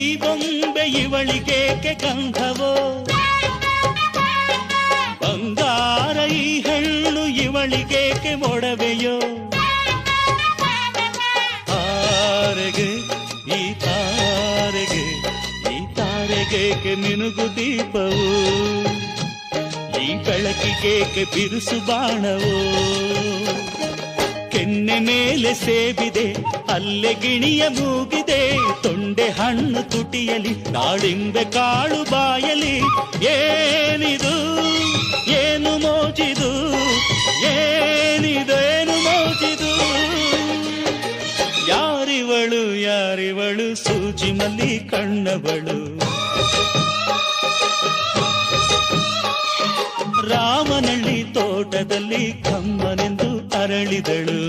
ಈ ಬೊಂಬೆ ಇವಳಿಗೇಕೆ ಗಂಧವೋ, ಬಂಗಾರ ಈ ಹೆಣ್ಣು ಇವಳಿಗೇಕೆ ಮೊಡವೆಯೋ. ತಾರೆಗೆ ಈ ತಾರೆಗೆ ಈ ತಾರೆಗೇಕೆ ಮಿನುಗು ದೀಪವು, ಈ ಬೆಳಕಿಗೇಕೆ ಬಿರುಸು ಬಾಣವೋ. ಕೆನ್ನೆ ಮೇಲೆ ಸೇಬಿದೆ ಅಲ್ಲೆ ಗಿಣಿಯ ಮೂಗಿದೆ, ತೊಂಡೆ ಹಣ್ಣು ತುಟಿಯಲಿ ದಾಳಿಂಬೆ ಕಾಳು ಬಾಯಲಿ. ಏನಿದು ಏನು ಮೋಜಿದು, ಏನಿದೇನು ಮೋಜಿದು. ಯಾರಿವಳು ಯಾರಿವಳು ಸೂಜಿ ಮಲ್ಲಿ ಕಣ್ಣವಳು. ರಾಮನಳ್ಳಿ ತೋಟದಲ್ಲಿ ಕಮ್ಮನೆಂದು ಅರಳಿದಳು.